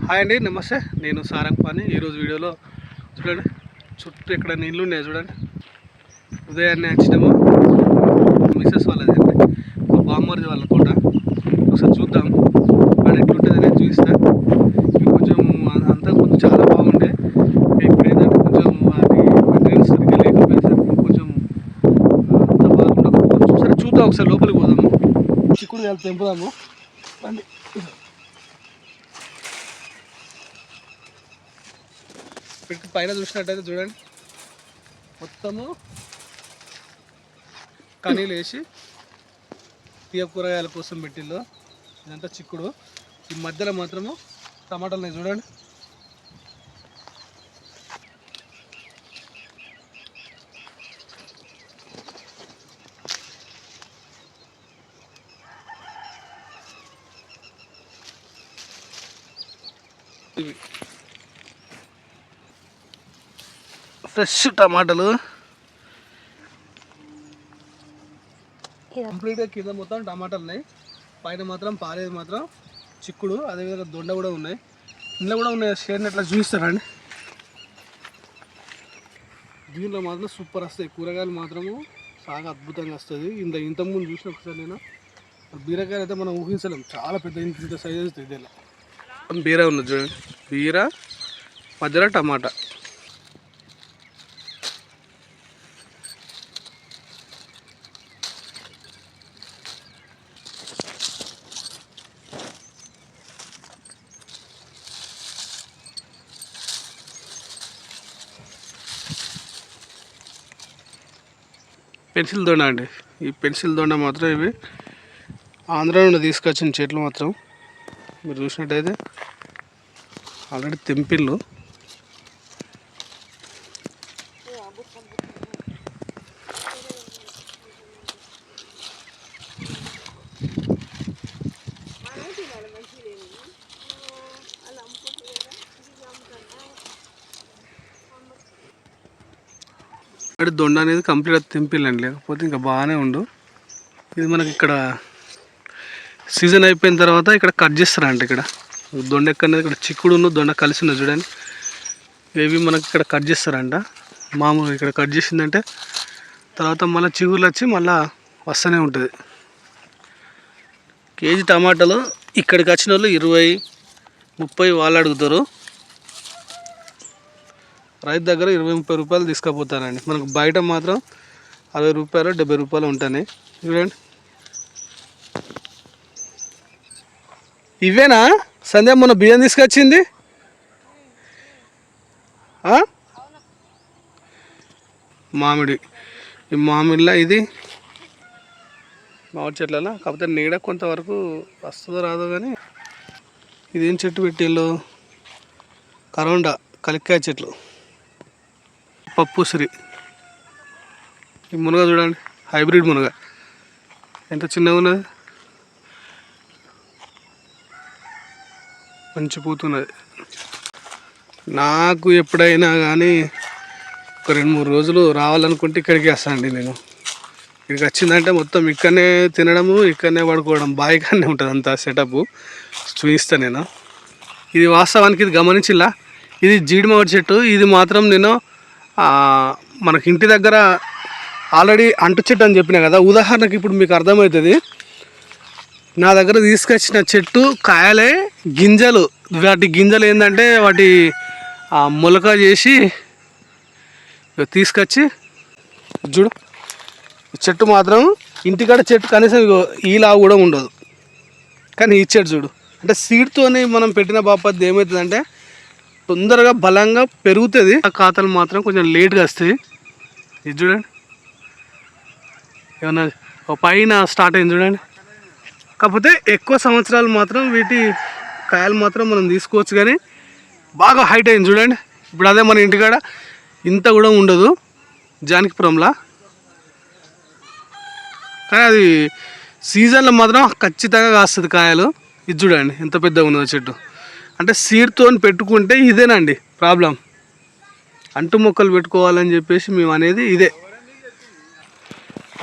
Hi అండి, నమస్తే. నేను సారంగపాణి. ఈరోజు వీడియోలో చూడండి, చుట్టూ ఇక్కడ నీళ్ళు ఉన్నాయి చూడండి. ఉదయాన్నే వచ్చినాము, మిసెస్ వాళ్ళది అండి, మా బామ్మర్ది వాళ్ళ తోట. ఒకసారి చూద్దాం అది ఎట్లుంటుంది అనేది చూపిస్తాను. ఇవి కొంచెం అంతకుముందు చాలా బాగుండే, ఇప్పుడు ఏంటంటే కొంచెం అది మెయింటెనెన్స్ సరిగ్గా లేకపోయేసరికి కొంచెం అంత బాగుండకపోవచ్చు. సరే చూద్దాం, ఒకసారి లోపలికి పోదాము, చిక్కుడు కాయలు తెంపుదాము రండి. పైన చూసినట్టయితే చూడండి, మొత్తము కనీలు వేసి తీయ కూరగాయల కోసం పెట్టిల్లో. ఇదంతా చిక్కుడు, ఈ మధ్యలో మాత్రము టమాటాలు ఉన్నాయి చూడండి. ఇవి ఫ్రెష్ టమాటాలు, కంప్లీట్గా కింద మొత్తం టమాటాలు ఉన్నాయి, పైన మాత్రం పారేది మాత్రం చిక్కుడు, అదేవిధంగా దొండ కూడా ఉన్నాయి, ఇంట్లో కూడా ఉన్నాయి. షేర్ని ఎట్లా చూపిస్తారండి. దీనిలో మాత్రం సూపర్ వస్తాయి కూరగాయలు, మాత్రము చాలా అద్భుతంగా వస్తుంది. ఇంతకుముందు చూసిన ఒకసారి నేను బీరకాయలు అయితే మనం ఊహించలేం, చాలా పెద్ద ఇంత సైజ్ వస్తుంది. ఇదేలా బీర ఉన్నది చూడండి, బీర మధ్యలో టమాటా. పెన్సిల్ దొండ అండి, ఈ పెన్సిల్ దొండ మాత్రం ఇవి ఆంధ్ర నుండి తీసుకొచ్చిన చెట్లు మాత్రం మీరు చూసినట్టయితే ఆల్రెడీ తెంపిళ్ళు. దొండ అనేది కంప్లీట్గా తెంపిల్లండి, లేకపోతే ఇంకా బాగానే ఉండు. ఇది మనకి ఇక్కడ సీజన్ అయిపోయిన తర్వాత ఇక్కడ కట్ చేస్తారంట. ఇక్కడ దొండ ఎక్కడనేది ఇక్కడ చిక్కుడు దొండ కలిసి ఉన్నది చూడండి, ఇవి మనకి ఇక్కడ కట్ చేస్తారంట. మామూలుగా ఇక్కడ కట్ చేసిందంటే తర్వాత మళ్ళీ చిగురులు వచ్చి మళ్ళీ వస్తూనే ఉంటుంది. కేజీ టమాటాలు ఇక్కడికి వచ్చిన వాళ్ళు 20-30 వాళ్ళు అడుగుతారు, రైతు దగ్గర 20-30 రూపాయలు తీసుకుపోతానండి. మనకు బయట మాత్రం 60 రూపాయలు 70 రూపాయలు ఉంటాయి చూడండి. ఇవేనా సంధ్య మొన్న బియ్యం తీసుకొచ్చింది? మామిడి, ఈ మామిడిలో ఇది మామిడి చెట్ల, కాకపోతే నీడ కొంతవరకు వస్తుందో రాదో కానీ. ఇదేం చెట్టు పెట్టిళ్ళు? కరోండా కలిక్కాయ చెట్లు, పప్పుసిరి. ఈ మునగ చూడండి, హైబ్రిడ్ మునగ ఎంత చిన్నగా ఉన్నది, మంచి పూతున్నది. నాకు ఎప్పుడైనా కానీ ఒక 2-3 రోజులు రావాలనుకుంటే ఇక్కడికి వస్తానండి. నేను ఇక్కడికి వచ్చిందంటే మొత్తం ఇక్కడనే తినడము, ఇక్కడనే పడుకోవడం, బావి కాడనే ఉంటుంది అంతా సెటప్. చూపిస్తాను నేను. ఇది వాస్తవానికి ఇది గమనించిలా, ఇది జీడి మామిడి చెట్టు. ఇది మాత్రం నేను మనకి ఇంటి దగ్గర ఆల్రెడీ అంటు చెట్టు అని చెప్పినా కదా, ఉదాహరణకి ఇప్పుడు మీకు అర్థమవుతుంది. నా దగ్గర తీసుకొచ్చిన చెట్టు కాయలే, గింజలు, వాటి గింజలు ఏంటంటే వాటి మొలక చేసి తీసుకొచ్చి చూడు. చెట్టు మాత్రం ఇంటికాడ చెట్టు కనీసం ఈ లావు కూడా ఉండదు, కానీ ఈ చెట్టు చూడు, అంటే సీడ్తోని మనం పెట్టిన బాపద్ది ఏమవుతుందంటే తొందరగా బలంగా పెరుగుతుంది. ఆ ఖాతాలు మాత్రం కొంచెం లేట్గా వస్తాయి. ఇది చూడండి, ఏమన్నా పైన స్టార్ట్ అయింది చూడండి. కాకపోతే ఎక్కువ సంవత్సరాలు మాత్రం వీటి కాయలు మాత్రం మనం తీసుకోవచ్చు, కానీ బాగా హైట్ అయింది చూడండి. ఇప్పుడు అదే మన ఇంటికాడ ఇంత కూడా ఉండదు జానకిపురంలా, కానీ అది సీజన్లో మాత్రం ఖచ్చితంగా కాస్తుంది కాయలు. ఇది చూడండి ఎంత పెద్దగా ఉన్నదో చెట్టు. అంటే సీడ్తో పెట్టుకుంటే ఇదేనండి ప్రాబ్లం. అంటు మొక్కలు పెట్టుకోవాలని చెప్పేసి మేము అనేది ఇదే.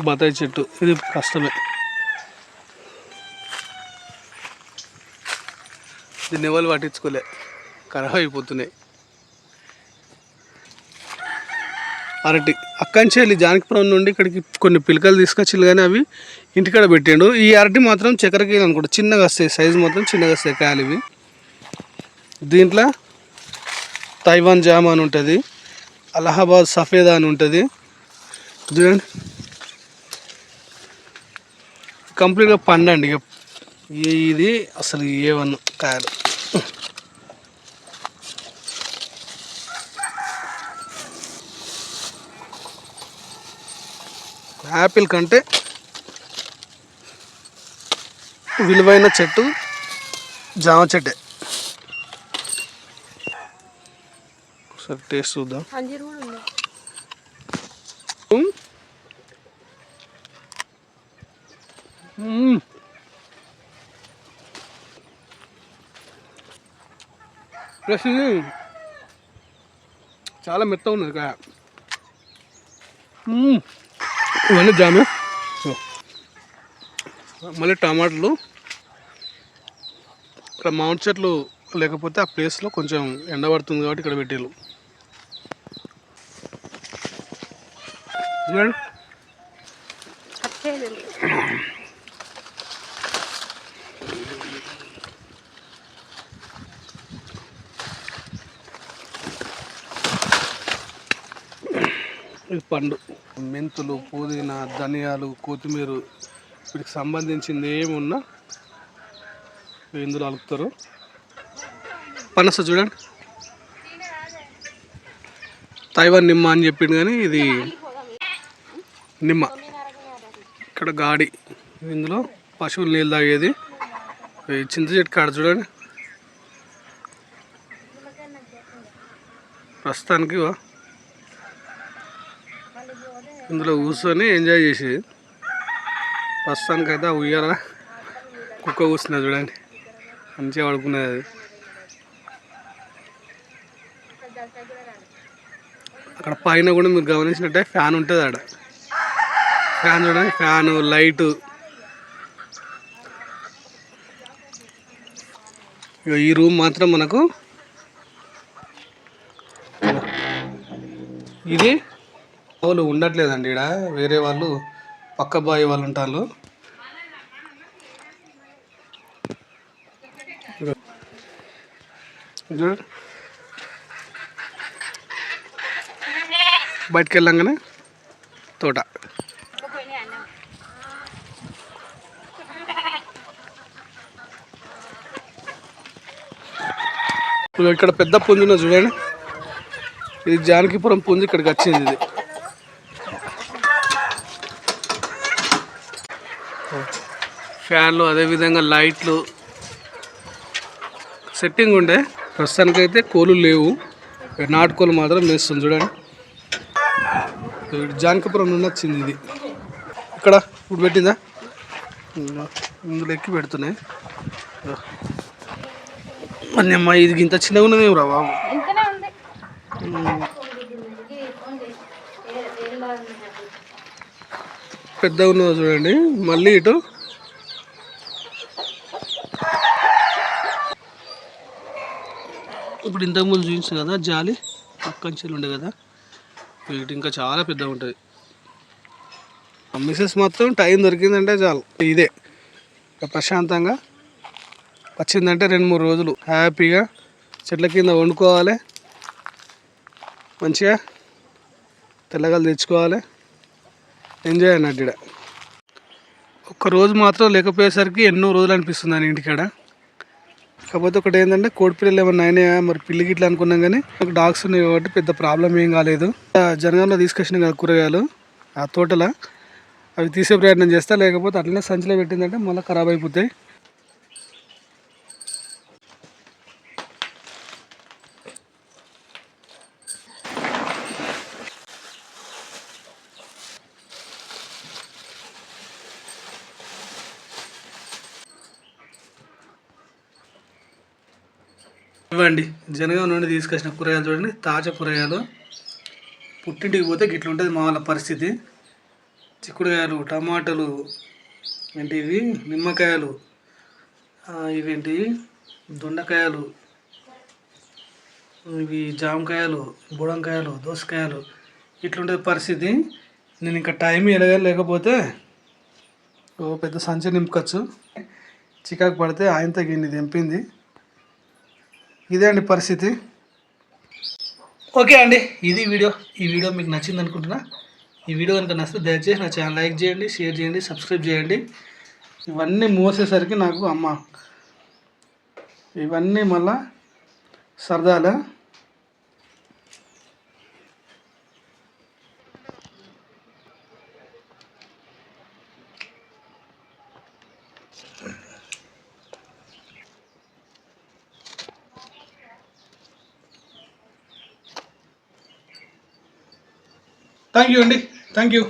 బత్తాయి చెట్టు ఇది కష్టమే. దీన్ని ఎవరు పట్టించుకోలే, ఖరాబ్ అయిపోతున్నాయి. అరటి అక్కంచి వెళ్ళి జానకిపురం నుండి ఇక్కడికి కొన్ని పిలకలు తీసుకొచ్చిల్లు కానీ అవి ఇంటికాడ పెట్టాడు. ఈ అరటి మాత్రం చక్కెరకాయలు అనుకుంటా, చిన్నగా వస్తాయి, సైజు మాత్రం చిన్నగా వస్తాయి కాయలు ఇవి. దీంట్లో తైవాన్ జామ్ అని ఉంటుంది, అలహాబాద్ సఫేదా అని ఉంటుంది. చూడండి కంప్లీట్గా పండండి. ఇక ఇది అసలు ఏమన్నా కాయలు. యాపిల్ కంటే విలువైన చెట్టు జామ చెట్టే. ఒకసారి టేస్ట్ చూద్దాం. ప్లస్ ఇది చాలా మెత్తగా ఉన్నది కాయ. ఇవన్నీ జామే. మళ్ళీ టమాటాలు ఇక్కడ మామిడి చెట్లు లేకపోతే ఆ ప్లేస్లో కొంచెం ఎండ పడుతుంది కాబట్టి ఇక్కడ పెట్టేళ్ళు. ఇది పండు. మెంతులు, పుదీనా, ధనియాలు, కొత్తిమీర వీటికి సంబంధించింది ఏమున్నా ఇందులో అలుపుతారు. పనస చూడండి, తైవాన్ నిమ్మ అని చెప్పిండు కానీ ఇది నిమ్మ. ఇక్కడ గాడి, ఇందులో పశువులు నీళ్ళు తాగేది. చింత చెట్టు కాడ చూడండి. ప్రస్తుతానికి ఇందులో కూర్చొని ఎంజాయ్ చేసేది. ప్రస్తుతానికి అయితే ఉయ్యాల కుక్క కూర్చున్నది చూడండి, మంచిగా పడుకునేది అది. అక్కడ పైన కూడా మీరు గమనించినట్టే ఫ్యాన్ ఉంటుంది. ఆడ ఫ్యాన్ చూడండి, ఫ్యాను, లైటు. ఇక ఈ రూమ్ మాత్రం మనకు ఇది వాళ్ళు ఉండట్లేదండి. ఇక్కడ వేరే వాళ్ళు, పక్క బావి వాళ్ళు ఉంటారు. బయటకు వెళ్ళంగానే తోట. ఇక్కడ పెద్ద పుంజు ఉన్నది చూడండి, ఇది జానకిపురం పుంజు ఇక్కడికి వచ్చింది. ఇది ఫ్యాన్లు, అదేవిధంగా లైట్లు సెట్టింగ్ ఉండే. ప్రస్తుతానికైతే కోళ్ళు లేవు, నాటుకోళ్ళు మాత్రం వేస్తుంది చూడండి. జానకిపురం నుండి వచ్చింది ఇది. ఇక్కడ ఇప్పుడు పెట్టిందా, ఇందులో ఎక్కి పెడుతున్నాయి. మరి అమ్మ ఇది ఇంత చిన్నగా ఉన్నది రా బాబు. పెద్దగా ఉన్నది చూడండి. మళ్ళీ ఇటు ఇప్పుడు ఇంతకుముందు చూపించు కదా జాలి పక్కంచెలు ఉండే కదా, ఇటు ఇంకా చాలా పెద్దగా ఉంటుంది. మిసెస్ మాత్రం టైం దొరికిందంటే చాలు, ఇదే ప్రశాంతంగా వచ్చిందంటే 2-3 రోజులు హ్యాపీగా చెట్ల కింద వండుకోవాలి, మంచిగా తెల్లగలు తెచ్చుకోవాలి, ఎంజాయ్ అన్నట్టు. ఇక్కడ ఒక్కరోజు మాత్రం లేకపోయేసరికి ఎన్నో రోజులు అనిపిస్తుంది అని ఇంటికాడ. కాకపోతే ఒకటి ఏంటంటే కోడిపిల్లలు ఏమన్నా అయినాయా మరి పిల్లి గిట్ల అనుకున్నాం, కానీ నాకు డాగ్స్ ఉన్నాయి కాబట్టి పెద్ద ప్రాబ్లం ఏం కాలేదు. జనగాంలో తీసుకొచ్చిన కదా కూరగాయలు ఆ తోటల, అవి తీసే ప్రయత్నం చేస్తా, లేకపోతే అట్లనే సంచిలో పెట్టిందంటే మళ్ళీ ఖరాబ్ అయిపోతాయి. ఇవ్వండి జనగాం నుండి తీసుకొచ్చిన కూరగాయలు చూడండి, తాజా కూరగాయలు. పుట్టింటికి పోతే గిట్ల ఉంటుంది మా వాళ్ళ పరిస్థితి. చిక్కుడుకాయలు, టమాటాలు, ఏంటి ఇవి, నిమ్మకాయలు, ఇవేంటి దొండకాయలు, ఇవి జామకాయలు, బుడంకాయలు, దోసకాయలు, ఇట్లుంటుంది పరిస్థితి. నేను ఇంకా టైం ఎలాగ లేకపోతే ఓ పెద్ద సంచి నింపుకోవచ్చు. చికాకు పడితే ఆయనతో గిన్ని దింపింది. ఇదే అండి పరిస్థితి. ఓకే అండి, ఇది వీడియో. ఈ వీడియో మీకు నచ్చింది అనుకుంటున్నా. ఈ వీడియో కనుక నచ్చితే దయచేసి నా ఛానల్ లైక్ చేయండి, షేర్ చేయండి, సబ్స్క్రైబ్ చేయండి. ఇవన్నీ మోసేసరికి నాకు అమ్మ ఇవన్నీ మళ్ళా సరదాలే. థ్యాంక్ యూ అండి, థ్యాంక్ యూ.